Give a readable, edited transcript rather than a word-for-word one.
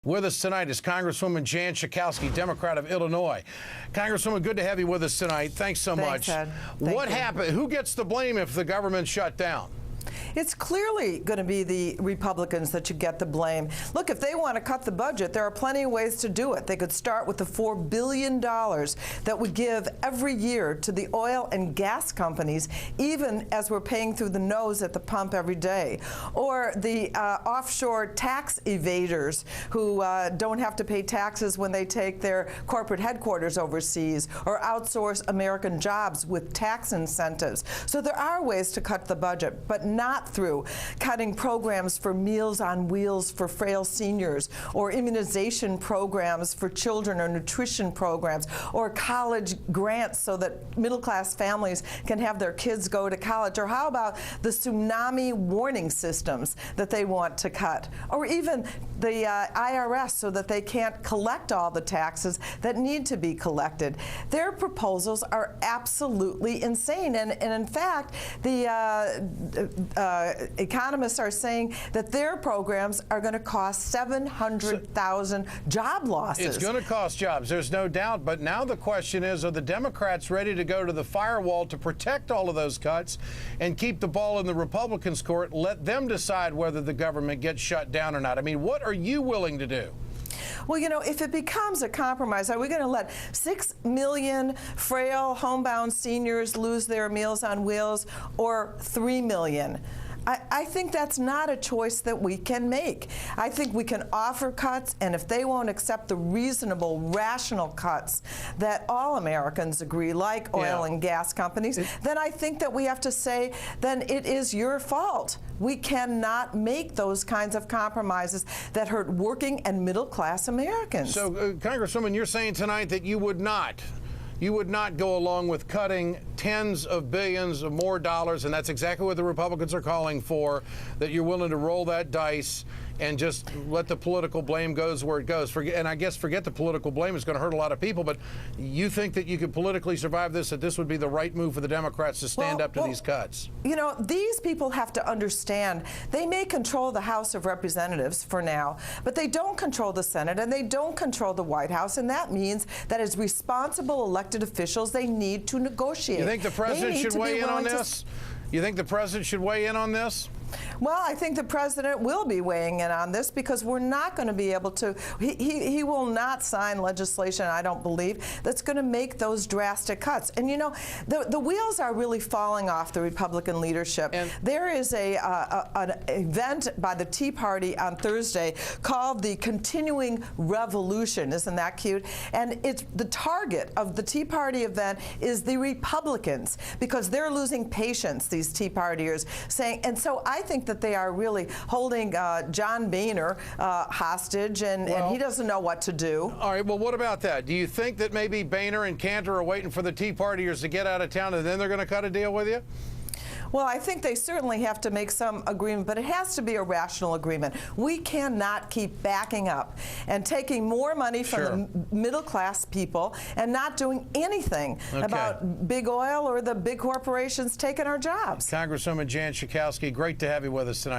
With us tonight is Congresswoman Jan Schakowsky, Democrat of Illinois. Congresswoman, good to have you with us tonight. Thanks so much. Ed. What happened? Who gets the blame if the government shut down? It's clearly going to be the Republicans that should get the blame. Look, if they want to cut the budget, there are plenty of ways to do it. They could start with the $4 billion that we give every year to the oil and gas companies, even as we're paying through the nose at the pump every day. Or the offshore tax evaders who don't have to pay taxes when they take their corporate headquarters overseas, or outsource American jobs with tax incentives. So there are ways to cut the budget, but not through cutting programs for Meals on Wheels for frail seniors, or immunization programs for children, or nutrition programs, or college grants so that middle-class families can have their kids go to college. Or how about the tsunami warning systems that they want to cut? Or even the IRS so that they can't collect all the taxes that need to be collected. Their proposals are absolutely insane. And in fact, the economists are saying that their programs are going to cost 700,000 job losses. It's going to cost jobs, there's no doubt. But now the question is, are the Democrats ready to go to the firewall to protect all of those cuts and keep the ball in the Republicans' court, let them decide whether the government gets shut down or not? I mean, what are you willing to do? Well, you know, if it becomes a compromise, are we going to let 6 million frail, homebound seniors lose their Meals on Wheels, or 3 million? I think that's not a choice that we can make. I think we can offer cuts, and if they won't accept the reasonable, rational cuts that all Americans agree, like oil and gas companies, then I think that we have to say, then it is your fault. We cannot make those kinds of compromises that hurt working and middle-class Americans. So, Congresswoman, you're saying tonight that you would not go along with cutting tens of billions of more dollars, and that's exactly what the Republicans are calling for, that you're willing to roll that dice and just let the political blame goes where it goes. And I guess forget the political blame, it's going to hurt a lot of people, but you think that you could politically survive this, that this would be the right move for the Democrats to stand up to these cuts? You know, these people have to understand they may control the House of Representatives for now, but they don't control the Senate, and they don't control the White House, and that means that as responsible elected officials, they need to negotiate. You think the president should weigh in on this? You think the president should weigh in on this? Well, I think the president will be weighing in on this, because we're not going to be able to, he will not sign legislation, I don't believe, that's going to make those drastic cuts. And you know, the wheels are really falling off the Republican leadership. And there is an event by the Tea Party on Thursday called the Continuing Revolution. Isn't that cute? And it's the target of the Tea Party event is the Republicans, because they're losing patience, these Tea Partiers, saying, and so I think that they are really holding John Boehner hostage, and he doesn't know what to do. All right, well, what about that? Do you think that maybe Boehner and Cantor are waiting for the Tea Partiers to get out of town, and then they're going to cut a deal with you? Well, I think they certainly have to make some agreement, but it has to be a rational agreement. We cannot keep backing up and taking more money from the middle-class people and not doing anything about big oil or the big corporations taking our jobs. Congresswoman Jan Schakowsky, great to have you with us tonight.